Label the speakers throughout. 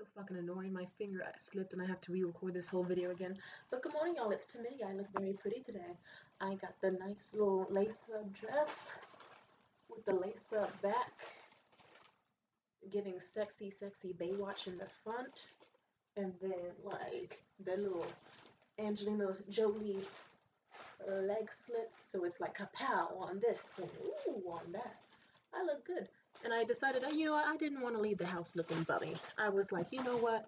Speaker 1: So fucking annoying. My finger slipped and I have to re-record this whole video again. But good morning, y'all. It's Tammy. I look very pretty today. I got the nice little lace-up dress with the lace-up back, giving sexy, sexy Baywatch in the front, and then like the little Angelina Jolie leg slip. So it's like kapow on this and ooh on that. I look good. And I decided, you know what, I didn't want to leave the house looking bummy. I was like, you know what,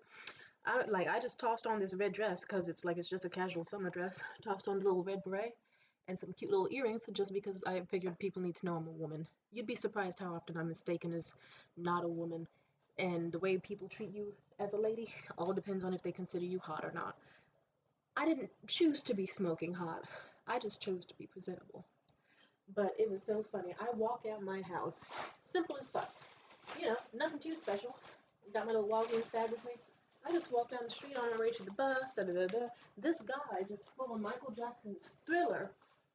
Speaker 1: I just tossed on this red dress because it's just a casual summer dress. Tossed on the little red beret and some cute little earrings just because I figured people need to know I'm a woman. You'd be surprised how often I'm mistaken as not a woman. And the way people treat you as a lady all depends on if they consider you hot or not. I didn't choose to be smoking hot. I just chose to be presentable. But it was so funny. I walk out my house, simple as fuck. You know, nothing too special. Got my little Walgreens bag with me. I just walk down the street on my way to the bus, da da da da. This guy just full of Michael Jackson's Thriller,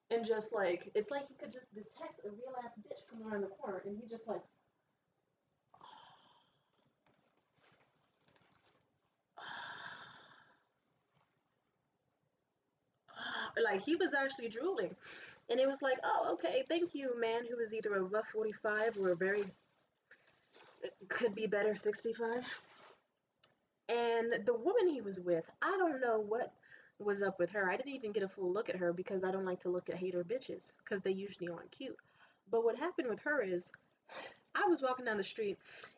Speaker 1: and just like, it's like he could just detect a real ass bitch coming around the corner, and he just like, like he was actually drooling. And it was like, oh, okay, thank you, man, who is either a rough 45 or a very, could be better 65. And the woman he was with, I don't know what was up with her. I didn't even get a full look at her because I don't like to look at hater bitches because they usually aren't cute. But what happened with her is I was walking down the street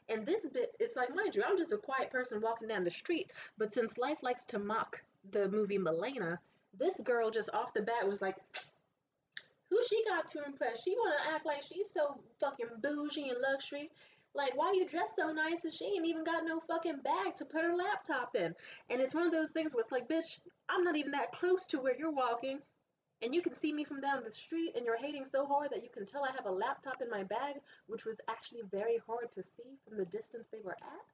Speaker 1: and this bit, it's like, mind you, I'm just a quiet person walking down the street. But since life likes to mock the movie Milena, this girl just off the bat was like, who she got to impress? She wanna act like she's so fucking bougie and luxury. Like, why you dress so nice and she ain't even got no fucking bag to put her laptop in? And it's one of those things where it's like, bitch, I'm not even that close to where you're walking. And you can see me from down the street and you're hating so hard that you can tell I have a laptop in my bag, which was actually very hard to see from the distance they were at.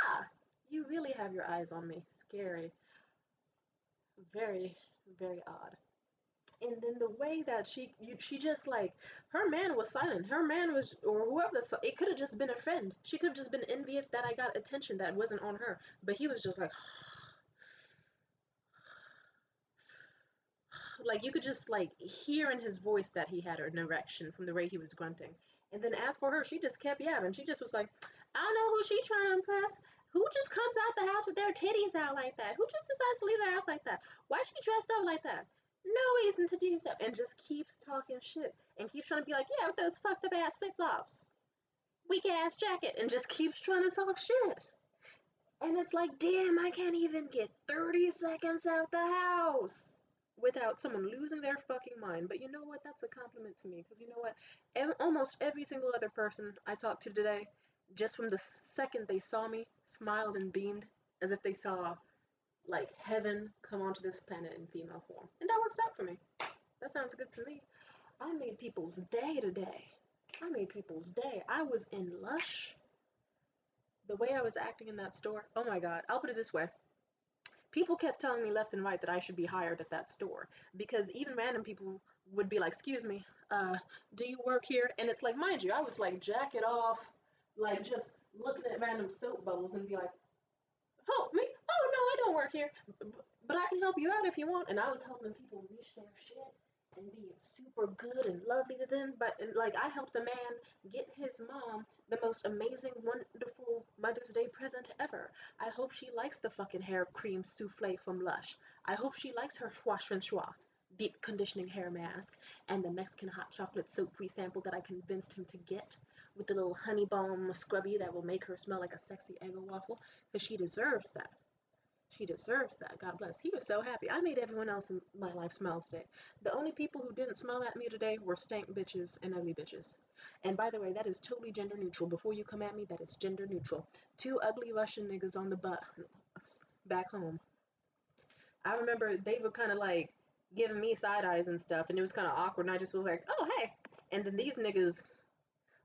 Speaker 1: Ah! You really have your eyes on me. Scary. Very, very odd. And then the way that she just like, her man was silent. Her man was, or whoever the fuck, it could have just been a friend. She could have just been envious that I got attention that wasn't on her. But he was just like you could just like hear in his voice that he had an erection from the way he was grunting. And then as for her, she just kept yapping. She just was like, I don't know who she trying to impress. Who just comes out the house with their titties out like that? Who just decides to leave their house like that? Why she dressed up like that? No reason to do so. And just keeps talking shit. And keeps trying to be like, yeah, with those fucked up ass flip flops. Weak ass jacket. And just keeps trying to talk shit. And it's like, damn, I can't even get 30 seconds out the house without someone losing their fucking mind. But you know what? That's a compliment to me. Because you know what? Almost every single other person I talked to today, just from the second they saw me, smiled and beamed as if they saw, like, heaven come onto this planet in female form. And that works out for me. That sounds good to me. I made people's day today. I made people's day. I was in Lush. The way I was acting in that store, oh my god, I'll put it this way. People kept telling me left and right that I should be hired at that store because even random people would be like, excuse me, do you work here? And it's like, mind you, I was like jacket off, like just looking at random soap bubbles and be like, help me? Oh no, I don't work here, but I can help you out if you want. And I was helping people reach their shit and being super good and lovely to them. But like, I helped a man get his mom the most amazing, wonderful Mother's Day present ever. I hope she likes the fucking hair cream souffle from Lush. I hope she likes her Schwa Schwa deep conditioning hair mask and the Mexican hot chocolate soap-free sample that I convinced him to get with the little honey balm scrubby that will make her smell like a sexy Eggo waffle, because she deserves that. She deserves that. God bless. He was so happy. I made everyone else in my life smile today. The only people who didn't smile at me today were stank bitches and ugly bitches. And by the way, that is totally gender neutral. Before you come at me, that is gender neutral. Two ugly Russian niggas on the bus back home. I remember they were kind of like giving me side eyes and stuff, and it was kind of awkward. And I just was like, "Oh, hey!" And then these niggas,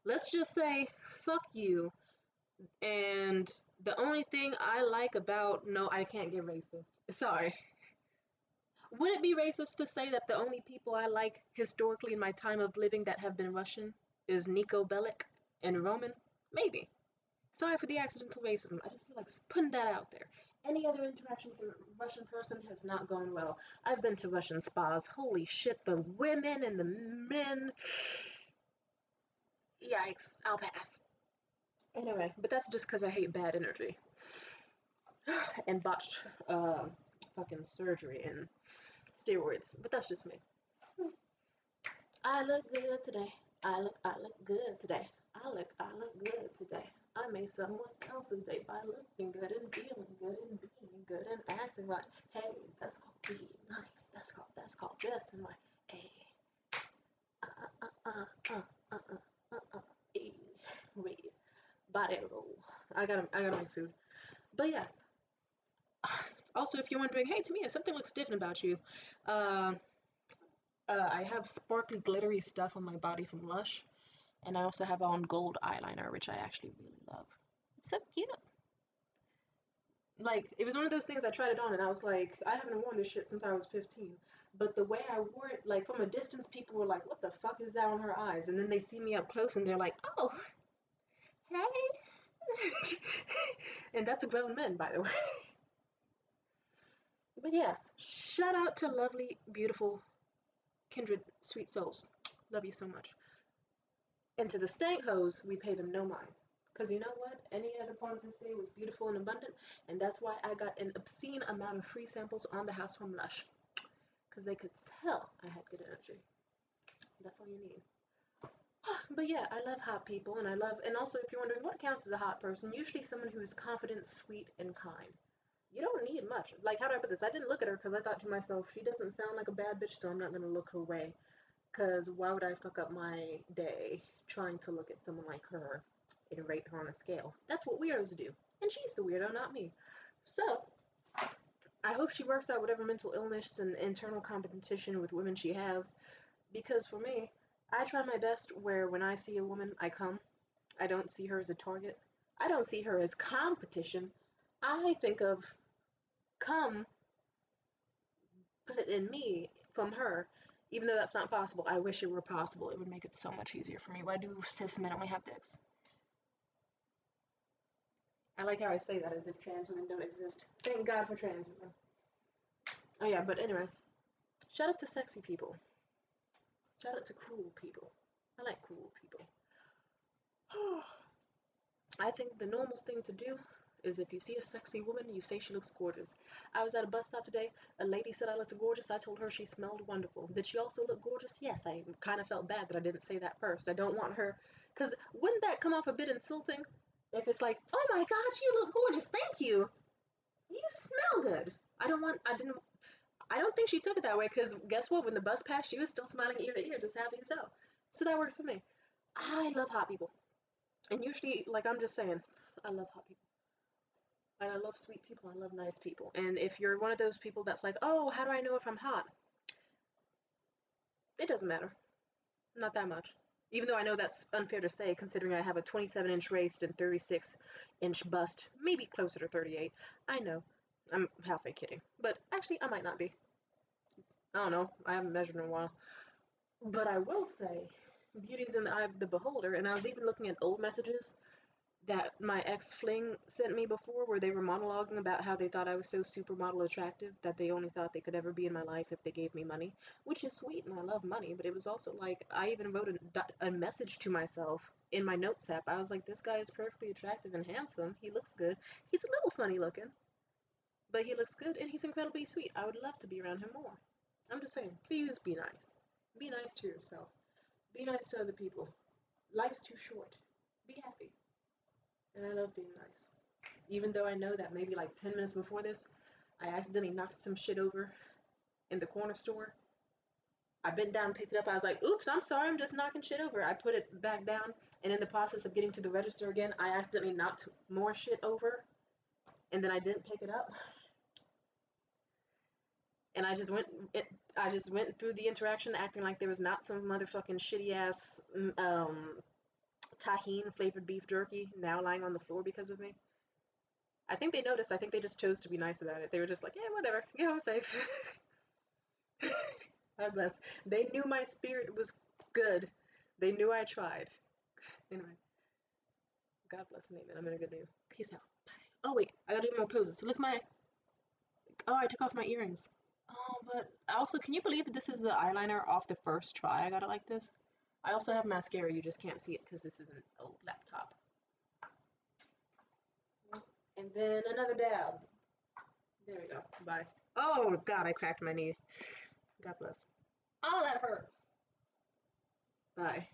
Speaker 1: let's just say, "Fuck you." And the only thing I like about, no, I can't get racist. Sorry. Would it be racist to say that the only people I like historically in my time of living that have been Russian is Nico Bellic and Roman? Maybe. Sorry for the accidental racism. I just feel like putting that out there. Any other interaction with a Russian person has not gone well. I've been to Russian spas. Holy shit, the women and the men. Yikes, I'll pass. Anyway, but that's just because I hate bad energy and botched fucking surgery and steroids. But that's just me. I look good today. I look good today. I look good today. I made someone else's day by looking good and feeling good and being good and acting right. Hey, that's called being nice. That's called dressing right. Hey, uh, uh, uh, uh, uh, uh, hey, wait, body roll. I gotta make food. But yeah. Also, if you're wondering, hey, Tamia, something looks different about you. Uh, I have sparkly, glittery stuff on my body from Lush. And I also have on gold eyeliner, which I actually really love. It's so cute. Like, it was one of those things I tried it on and I was like, I haven't worn this shit since I was 15. But the way I wore it, like, from a distance, people were like, what the fuck is that on her eyes? And then they see me up close and they're like, oh, hey. And that's a grown man, by the way. But yeah, shout out to lovely, beautiful, kindred, sweet souls. Love you so much. And to the stank hoes, we pay them no mind. Because you know what? Any other part of this day was beautiful and abundant, and that's why I got an obscene amount of free samples on the house from Lush. Because they could tell I had good energy. That's all you need. But yeah, I love hot people, and and also if you're wondering what counts as a hot person, usually someone who is confident, sweet, and kind. You don't need much. Like, how do I put this? I didn't look at her because I thought to myself, she doesn't sound like a bad bitch, so I'm not going to look her way. Because why would I fuck up my day trying to look at someone like her and rate her on a scale? That's what weirdos do. And she's the weirdo, not me. So, I hope she works out whatever mental illness and internal competition with women she has. Because for me, I try my best where when I see a woman, I come. I don't see her as a target. I don't see her as competition. I think of come put in me from her. Even though that's not possible, I wish it were possible. It would make it so much easier for me. Why do cis men only have dicks? I like how I say that as if trans women don't exist. Thank God for trans women. Oh yeah, but anyway, shout out to sexy people. Shout out to cool people. I like cool people. I think the normal thing to do is if you see a sexy woman, you say she looks gorgeous. I was at a bus stop today. A lady said I looked gorgeous. I told her she smelled wonderful. Did she also look gorgeous? Yes. I kind of felt bad that I didn't say that first. I don't want her, because wouldn't that come off a bit insulting? If it's like, oh my gosh, you look gorgeous. Thank you. You smell good. I don't think she took it that way because guess what? When the bus passed, she was still smiling ear to ear, just happy as hell. So that works for me. I love hot people. And usually, like I'm just saying, I love hot people. And I love sweet people. I love nice people. And if you're one of those people that's like, oh, how do I know if I'm hot? It doesn't matter. Not that much. Even though I know that's unfair to say, considering I have a 27-inch waist and 36-inch bust, maybe closer to 38. I know. I'm halfway kidding. But actually, I might not be. I don't know. I haven't measured in a while. But I will say, beauty's in the eye of the beholder. And I was even looking at old messages that my ex fling sent me before, where they were monologuing about how they thought I was so supermodel attractive that they only thought they could ever be in my life if they gave me money, which is sweet and I love money. But it was also like I even wrote a message to myself in my notes app. I was like, this guy is perfectly attractive and handsome. He looks good. He's a little funny looking, but he looks good and he's incredibly sweet. I would love to be around him more. I'm just saying, please be nice. Be nice to yourself. Be nice to other people. Life's too short. Be happy. And I love being nice. Even though I know that maybe like 10 minutes before this, I accidentally knocked some shit over in the corner store. I bent down, picked it up. I was like, oops, I'm sorry, I'm just knocking shit over. I put it back down, and in the process of getting to the register again, I accidentally knocked more shit over, and then I didn't pick it up. And I just went through the interaction acting like there was not some motherfucking shitty ass tahine flavored beef jerky now lying on the floor because of me. I think they noticed. I think they just chose to be nice about it. They were just like, yeah, whatever, get home safe. God bless. They knew my spirit was good. They knew I tried. Anyway, God bless the name, and I'm gonna go do. Peace out. Bye. Oh wait, I gotta do more poses. Look at my. Oh, I took off my earrings. Oh, but also, can you believe that this is the eyeliner off the first try? I got it like this. I also have mascara. You just can't see it because this is an old laptop. And then another dab. There we go. Bye. Oh God, I cracked my knee. God bless. Oh, that hurt. Bye.